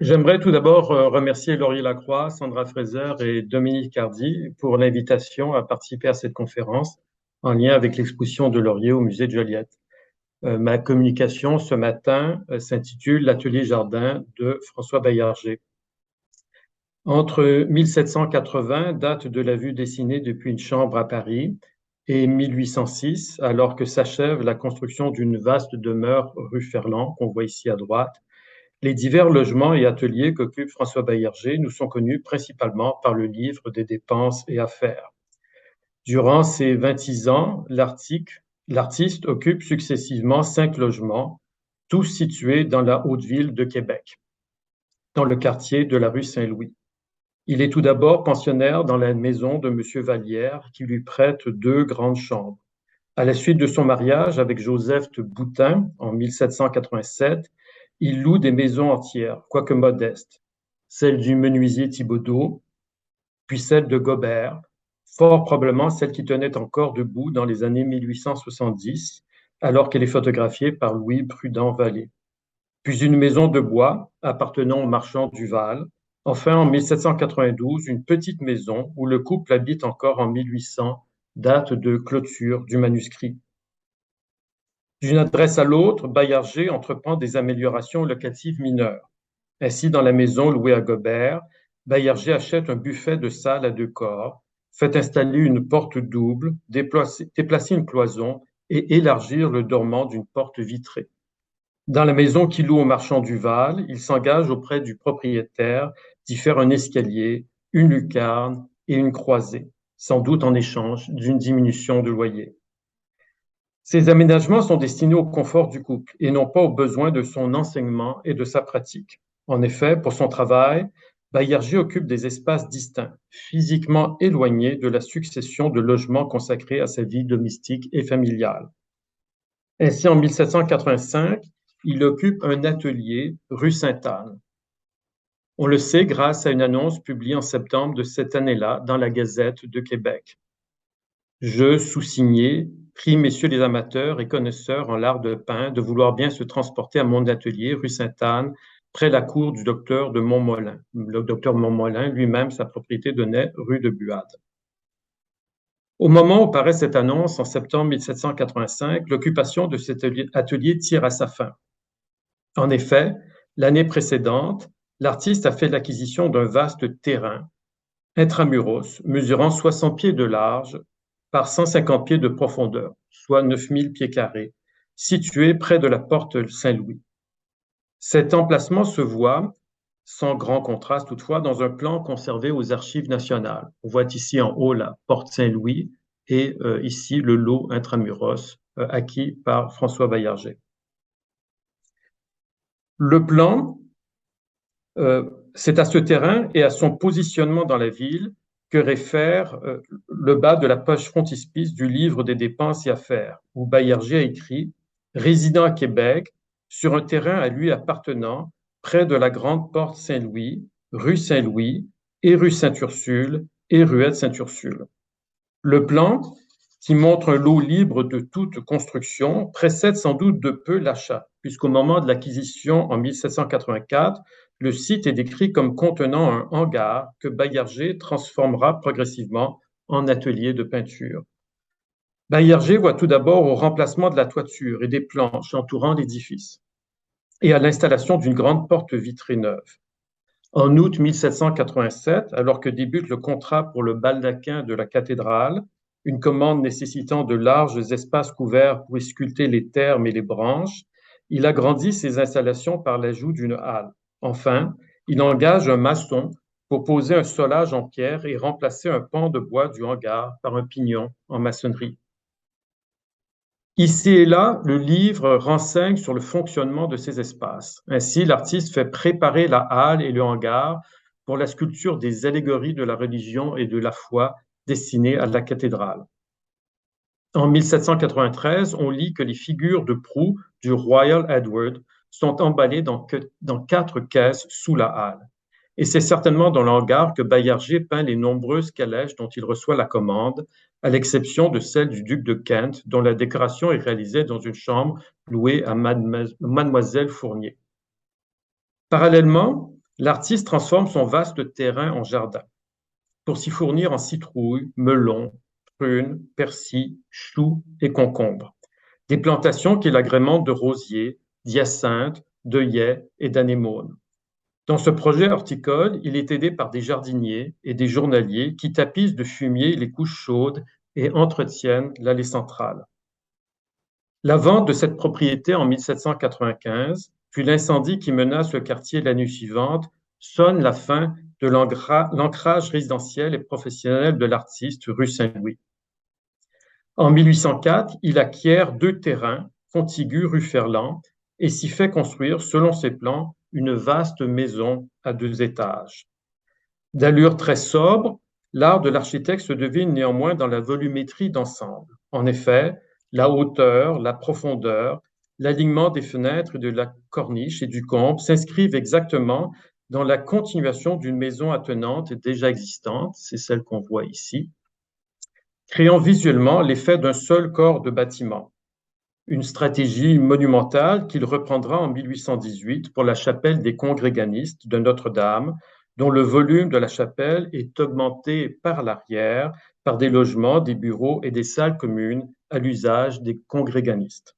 J'aimerais tout d'abord remercier Laurier Lacroix, Sandra Fraser et Dominique Cardy pour l'invitation à participer à cette conférence en lien avec l'exposition de Laurier au musée de Joliette. Ma communication ce matin s'intitule L'atelier jardin de François Baillarger. Entre 1780, date de la vue dessinée depuis une chambre à Paris, et 1806, alors que s'achève la construction d'une vaste demeure rue Ferland, qu'on voit ici à droite, les divers logements et ateliers qu'occupe François Baillarger nous sont connus principalement par le livre des dépenses et affaires. Durant ses 26 ans, l'artiste occupe successivement 5 logements, tous situés dans la Haute-Ville de Québec, dans le quartier de la rue Saint-Louis. Il est tout d'abord pensionnaire dans la maison de M. Vallière, qui lui prête 2 grandes chambres. À la suite de son mariage avec Joseph Boutin en 1787, il loue des maisons entières, quoique modestes, celle du menuisier Thibaudot, puis celle de Gobert, fort probablement celle qui tenait encore debout dans les années 1870, alors qu'elle est photographiée par Louis Prudent Vallée. Puis une maison de bois appartenant au marchand Duval. Enfin, en 1792, une petite maison où le couple habite encore en 1800, date de clôture du manuscrit. D'une adresse à l'autre, Baillarger entreprend des améliorations locatives mineures. Ainsi, dans la maison louée à Gobert, Baillarger achète un buffet de salle à 2 corps, fait installer une porte double, déplacer une cloison et élargir le dormant d'une porte vitrée. Dans la maison qu'il loue au marchand Duval, il s'engage auprès du propriétaire d'y faire un escalier, une lucarne et une croisée, sans doute en échange d'une diminution de loyer. Ces aménagements sont destinés au confort du couple et non pas aux besoins de son enseignement et de sa pratique. En effet, pour son travail, Baillarger occupe des espaces distincts, physiquement éloignés de la succession de logements consacrés à sa vie domestique et familiale. Ainsi, en 1785, il occupe un atelier rue Sainte-Anne. On le sait grâce à une annonce publiée en septembre de cette année-là dans la Gazette de Québec. Je, sous-signé, prie messieurs les amateurs et connaisseurs en l'art de peindre de vouloir bien se transporter à mon atelier, rue Sainte-Anne, près la cour du docteur de Montmolin. Le docteur Montmolin, lui-même, sa propriété donnait rue de Buade. Au moment où paraît cette annonce, en septembre 1785, l'occupation de cet atelier tire à sa fin. En effet, l'année précédente, l'artiste a fait l'acquisition d'un vaste terrain, intramuros, mesurant 60 pieds de large par 150 pieds de profondeur, soit 9000 pieds carrés, situé près de la porte Saint-Louis. Cet emplacement se voit, sans grand contraste toutefois, dans un plan conservé aux Archives nationales. On voit ici en haut la porte Saint-Louis et ici le lot intramuros acquis par François Baillarger. Le plan, c'est à ce terrain et à son positionnement dans la ville que réfère le bas de la page frontispice du livre des dépenses et affaires, où Baillarger a écrit « Résident à Québec, sur un terrain à lui appartenant, près de la grande porte Saint-Louis, rue Saint-Louis et rue Sainte-Ursule et ruelle Sainte-Ursule. » Le plan, qui montre un lot libre de toute construction, précède sans doute de peu l'achat, puisqu'au moment de l'acquisition en 1784, le site est décrit comme contenant un hangar que Baillarger transformera progressivement en atelier de peinture. Baillarger voit tout d'abord au remplacement de la toiture et des planches entourant l'édifice et à l'installation d'une grande porte vitrée neuve. En août 1787, alors que débute le contrat pour le baldaquin de la cathédrale, une commande nécessitant de larges espaces couverts pour y sculpter les termes et les branches, il agrandit ses installations par l'ajout d'une halle. Enfin, il engage un maçon pour poser un solage en pierre et remplacer un pan de bois du hangar par un pignon en maçonnerie. Ici et là, le livre renseigne sur le fonctionnement de ces espaces. Ainsi, l'artiste fait préparer la halle et le hangar pour la sculpture des allégories de la religion et de la foi destinées à la cathédrale. En 1793, on lit que les figures de proue du Royal Edward sont emballées dans 4 caisses sous la halle. Et c'est certainement dans le hangar que Baillarger peint les nombreuses calèches dont il reçoit la commande, à l'exception de celle du duc de Kent, dont la décoration est réalisée dans une chambre louée à Mademoiselle Fournier. Parallèlement, L'artiste transforme son vaste terrain en jardin pour s'y fournir en citrouilles, melons, prunes, persils, choux et concombres. Des plantations qu'il agrémente de rosiers, d'hyacinthes, d'œillets et d'anémones. Dans ce projet horticole, il est aidé par des jardiniers et des journaliers qui tapissent de fumier les couches chaudes et entretiennent l'allée centrale. La vente de cette propriété en 1795, puis l'incendie qui menace le quartier l'année suivante, sonnent la fin de l'ancrage résidentiel et professionnel de l'artiste rue Saint-Louis. En 1804, il acquiert 2 terrains contigus rue Ferland et s'y fait construire, selon ses plans, une vaste maison à 2 étages. D'allure très sobre, l'art de l'architecte se devine néanmoins dans la volumétrie d'ensemble. En effet, la hauteur, la profondeur, l'alignement des fenêtres et de la corniche et du comble s'inscrivent exactement dans la continuation d'une maison attenante déjà existante, c'est celle qu'on voit ici, créant visuellement l'effet d'un seul corps de bâtiment. Une stratégie monumentale qu'il reprendra en 1818 pour la chapelle des congréganistes de Notre-Dame, dont le volume de la chapelle est augmenté par l'arrière par des logements, des bureaux et des salles communes à l'usage des congréganistes.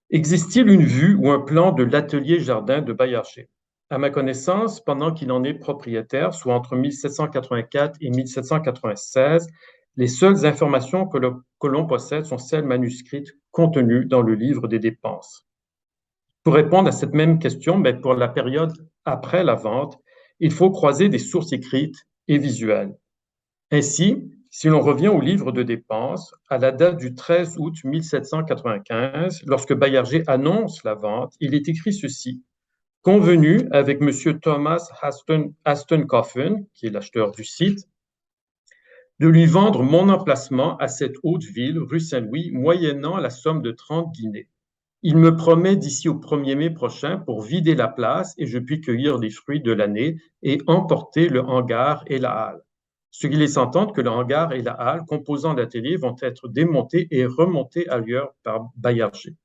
Existe-t-il une vue ou un plan de l'atelier-jardin de Baillarger? À ma connaissance, pendant qu'il en est propriétaire, soit entre 1784 et 1796, les seules informations que l'on possède sont celles manuscrites contenues dans le livre des dépenses. Pour répondre à cette même question, mais pour la période après la vente, il faut croiser des sources écrites et visuelles. Ainsi, si l'on revient au livre de dépenses, à la date du 13 août 1795, lorsque Baillarger annonce la vente, il est écrit ceci: convenu avec M. Thomas Aston Coffin, qui est l'acheteur du site, de lui vendre mon emplacement à cette haute ville, rue Saint-Louis, moyennant la somme de 30 guinées. Il me promet d'ici au 1er mai prochain pour vider la place et je puis cueillir les fruits de l'année et emporter le hangar et la halle. Ce qui laisse entendre que le hangar et la halle composant l'atelier vont être démontés et remontés ailleurs par Baillarger.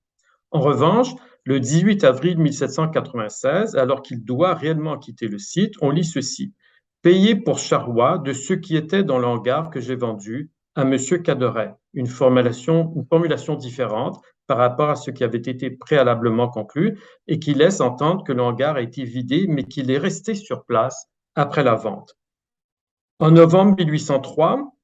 En revanche, le 18 avril 1796, alors qu'il doit réellement quitter le site, on lit ceci: payé pour Charrois de ceux qui étaient dans le hangar que j'ai vendu à M. Caderet, une formulation différente par rapport à ce qui avait été préalablement conclu et qui laisse entendre que le hangar a été vidé, mais qu'il est resté sur place après la vente. En novembre 1803,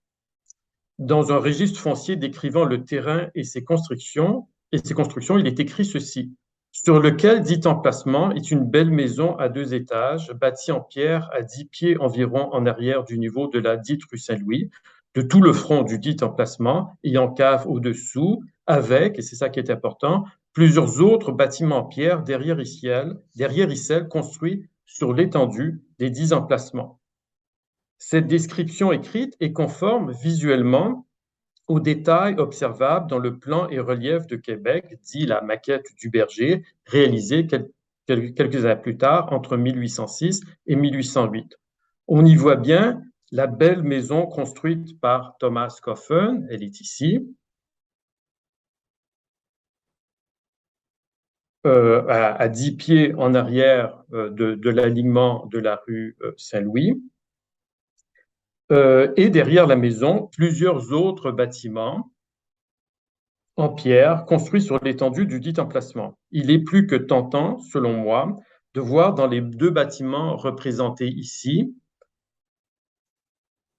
dans un registre foncier décrivant le terrain et ses constructions, il est écrit ceci: sur lequel dit emplacement est une belle maison à 2 étages, bâtie en pierre à 10 pieds environ en arrière du niveau de la dite rue Saint-Louis, de tout le front du dit emplacement, ayant cave au-dessous, avec, et c'est ça qui est important, plusieurs autres bâtiments en pierre derrière icelles construits sur l'étendue des 10 emplacements. Cette description écrite est conforme visuellement aux détails observables dans le plan et relief de Québec, dit la maquette du Berger, réalisée quelques années plus tard, entre 1806 et 1808. On y voit bien la belle maison construite par Thomas Coffin, elle est ici, à 10 pieds en arrière de l'alignement de la rue Saint-Louis. Et derrière la maison, plusieurs autres bâtiments en pierre construits sur l'étendue du dit emplacement. Il est plus que tentant, selon moi, de voir dans les 2 bâtiments représentés ici,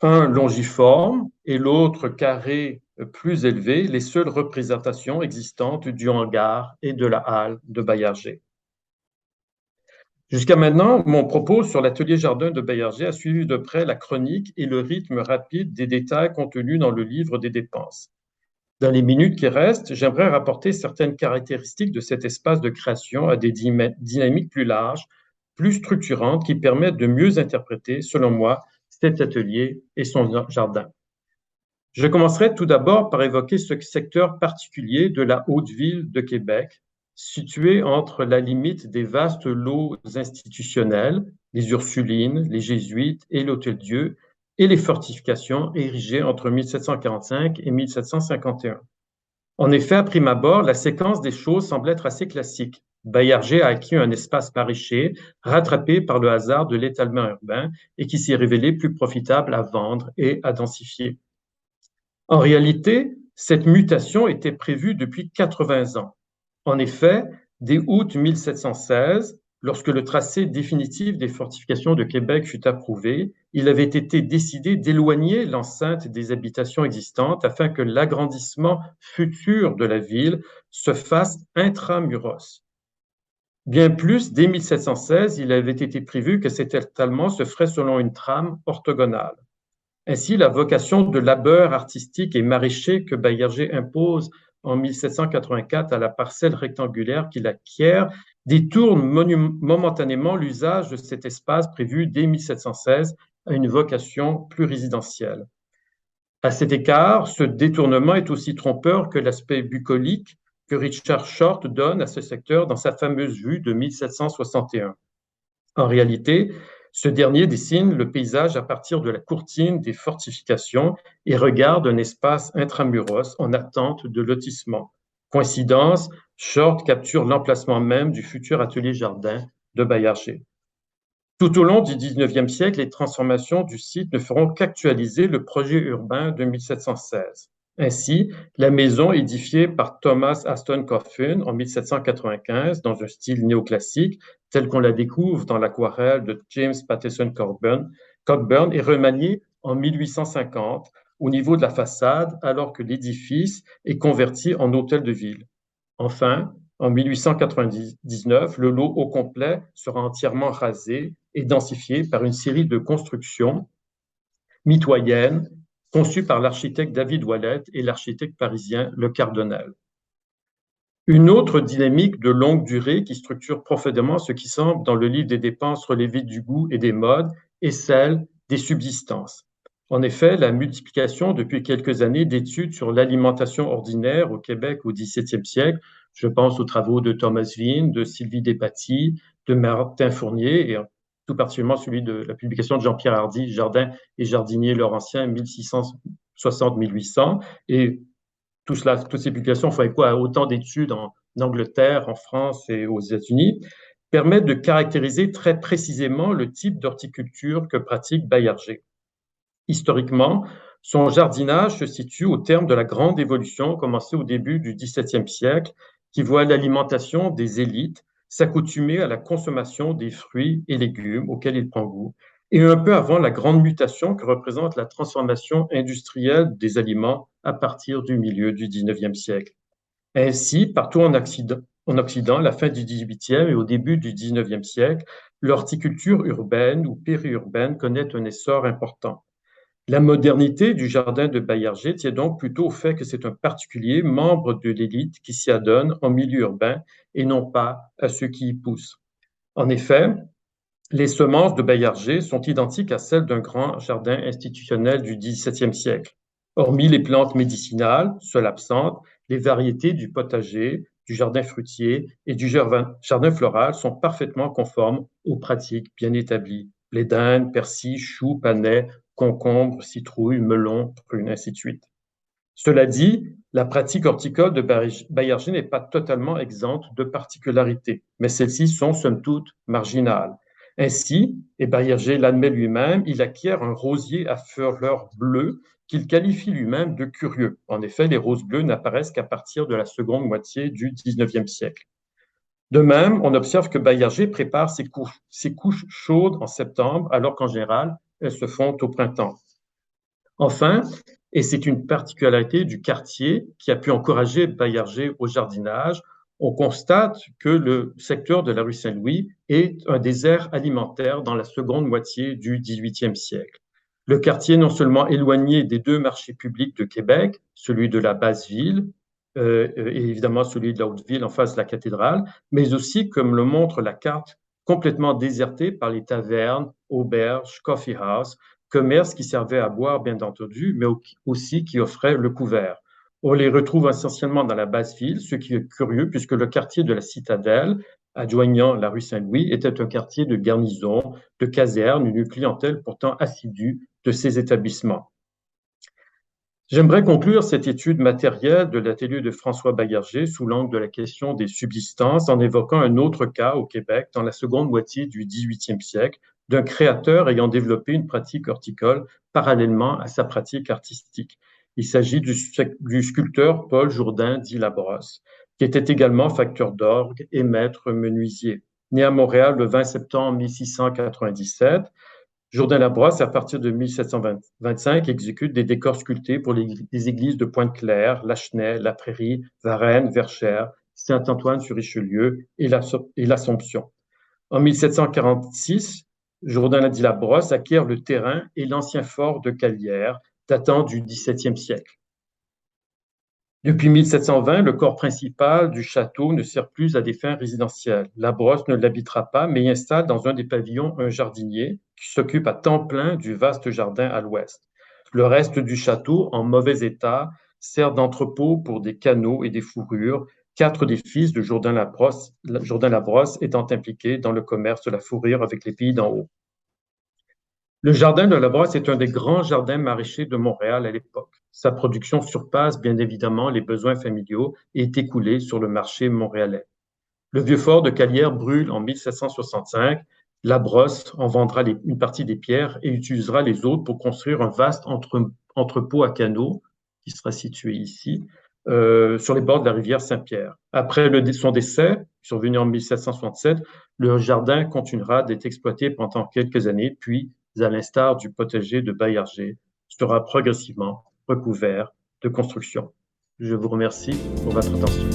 un longiforme et l'autre carré plus élevé, les seules représentations existantes du hangar et de la halle de Baillarger. Jusqu'à maintenant, mon propos sur l'atelier jardin de Baillarger a suivi de près la chronique et le rythme rapide des détails contenus dans le livre des dépenses. Dans les minutes qui restent, j'aimerais rapporter certaines caractéristiques de cet espace de création à des dynamiques plus larges, plus structurantes, qui permettent de mieux interpréter, selon moi, cet atelier et son jardin. Je commencerai tout d'abord par évoquer ce secteur particulier de la Haute-Ville de Québec, situé entre la limite des vastes lots institutionnels, les Ursulines, les Jésuites et l'Hôtel-Dieu, et les fortifications érigées entre 1745 et 1751. En effet, à prime abord, la séquence des choses semble être assez classique. Baillarger a acquis un espace maraîcher rattrapé par le hasard de l'étalement urbain et qui s'est révélé plus profitable à vendre et à densifier. En réalité, cette mutation était prévue depuis 80 ans. En effet, dès août 1716, lorsque le tracé définitif des fortifications de Québec fut approuvé, il avait été décidé d'éloigner l'enceinte des habitations existantes afin que l'agrandissement futur de la ville se fasse intramuros. Bien plus, dès 1716, il avait été prévu que cet étalement se ferait selon une trame orthogonale. Ainsi, la vocation de labeur artistique et maraîcher que Baillarger impose en 1784 à la parcelle rectangulaire qu'il acquiert détourne momentanément l'usage de cet espace prévu dès 1716 à une vocation plus résidentielle. À cet écart, ce détournement est aussi trompeur que l'aspect bucolique que Richard Short donne à ce secteur dans sa fameuse vue de 1761. En réalité, ce dernier dessine le paysage à partir de la courtine des fortifications et regarde un espace intramuros en attente de lotissement. Coïncidence, Short capture l'emplacement même du futur atelier-jardin de Baillarger. Tout au long du 19e siècle, les transformations du site ne feront qu'actualiser le projet urbain de 1716. Ainsi, la maison édifiée par Thomas Aston Coffin en 1795 dans un style néoclassique, tel qu'on la découvre dans l'aquarelle de James Patterson Cockburn, est remaniée en 1850 au niveau de la façade, alors que l'édifice est converti en hôtel de ville. Enfin, en 1899, le lot au complet sera entièrement rasé et densifié par une série de constructions mitoyennes conçues par l'architecte David Wallet et l'architecte parisien Le Cardonnel. Une autre dynamique de longue durée qui structure profondément ce qui semble dans le livre des dépenses relevées du goût et des modes est celle des subsistances. En effet, la multiplication depuis quelques années d'études sur l'alimentation ordinaire au Québec au XVIIe siècle, je pense aux travaux de Thomas Vine, de Sylvie Despatie, de Martin Fournier, et tout particulièrement celui de la publication de Jean-Pierre Hardy, Jardin et jardinier laurentien 1660-1800, et toutes ces publications font écho à autant d'études en Angleterre, en France et aux États-Unis, permettent de caractériser très précisément le type d'horticulture que pratique Baillarger. Historiquement, son jardinage se situe au terme de la grande évolution commencée au début du XVIIe siècle, qui voit l'alimentation des élites s'accoutumer à la consommation des fruits et légumes auxquels il prend goût, et un peu avant la grande mutation que représente la transformation industrielle des aliments à partir du milieu du XIXe siècle. Ainsi, partout en Occident, à la fin du XVIIIe et au début du XIXe siècle, l'horticulture urbaine ou périurbaine connaît un essor important. La modernité du jardin de Baillarger tient donc plutôt au fait que c'est un particulier, membre de l'élite, qui s'y adonne en milieu urbain et non pas à ceux qui y poussent. En effet, les semences de Baillarger sont identiques à celles d'un grand jardin institutionnel du XVIIe siècle. Hormis les plantes médicinales, seules absentes, les variétés du potager, du jardin fruitier et du jardin floral sont parfaitement conformes aux pratiques bien établies. Blé d'Inde, persil, choux, panais, concombres, citrouilles, melons, prunes, ainsi de suite. Cela dit, la pratique horticole de Baillarger n'est pas totalement exempte de particularités, mais celles-ci sont somme toute marginales. Ainsi, et Baillarger l'admet lui-même, il acquiert un rosier à fleurs bleues qu'il qualifie lui-même de curieux. En effet, les roses bleues n'apparaissent qu'à partir de la seconde moitié du XIXe siècle. De même, on observe que Baillarger prépare ses couches chaudes en septembre, alors qu'en général, elles se font au printemps. Enfin, et c'est une particularité du quartier qui a pu encourager Baillarger au jardinage, on constate que le secteur de la rue Saint-Louis est un désert alimentaire dans la seconde moitié du XVIIIe siècle. Le quartier est non seulement éloigné des deux marchés publics de Québec, celui de la Basse-Ville et évidemment celui de la Haute-Ville en face de la cathédrale, mais aussi, comme le montre la carte, complètement déserté par les tavernes, auberges, coffee house, commerces qui servaient à boire, bien entendu, mais aussi qui offraient le couvert. On les retrouve essentiellement dans la Basse-Ville, ce qui est curieux puisque le quartier de la Citadelle, adjoignant la rue Saint-Louis, était un quartier de garnison, de caserne, une clientèle pourtant assidue de ces établissements. J'aimerais conclure cette étude matérielle de l'atelier de François Baillarger sous l'angle de la question des subsistances en évoquant un autre cas au Québec dans la seconde moitié du XVIIIe siècle d'un créateur ayant développé une pratique horticole parallèlement à sa pratique artistique. Il s'agit du sculpteur Paul Jourdain dit Labrosse, qui était également facteur d'orgue et maître menuisier. Né à Montréal le 20 septembre 1697, Jourdain Labrosse, à partir de 1725, exécute des décors sculptés pour les églises de Pointe-Claire, Lachenay, La Prairie, Varennes, Verchères, Saint-Antoine-sur-Richelieu et l'Assomption. En 1746, Jourdain dit Labrosse acquiert le terrain et l'ancien fort de Calière, datant du XVIIe siècle. Depuis 1720, le corps principal du château ne sert plus à des fins résidentielles. Labrosse ne l'habitera pas, mais y installe dans un des pavillons un jardinier qui s'occupe à temps plein du vaste jardin à l'ouest. Le reste du château, en mauvais état, sert d'entrepôt pour des canaux et des fourrures, 4 des fils de Jourdain Labrosse étant impliqués dans le commerce de la fourrure avec les pays d'en haut. Le jardin de Labrosse est un des grands jardins maraîchers de Montréal à l'époque. Sa production surpasse bien évidemment les besoins familiaux et est écoulée sur le marché montréalais. Le vieux fort de Calière brûle en 1765. Labrosse en vendra une partie des pierres et utilisera les autres pour construire un vaste entrepôt à canaux qui sera situé ici, sur les bords de la rivière Saint-Pierre. Après son décès, survenu en 1767, le jardin continuera d'être exploité pendant quelques années, puis, à l'instar du potager de Baillarger, sera progressivement recouvert de construction. Je vous remercie pour votre attention.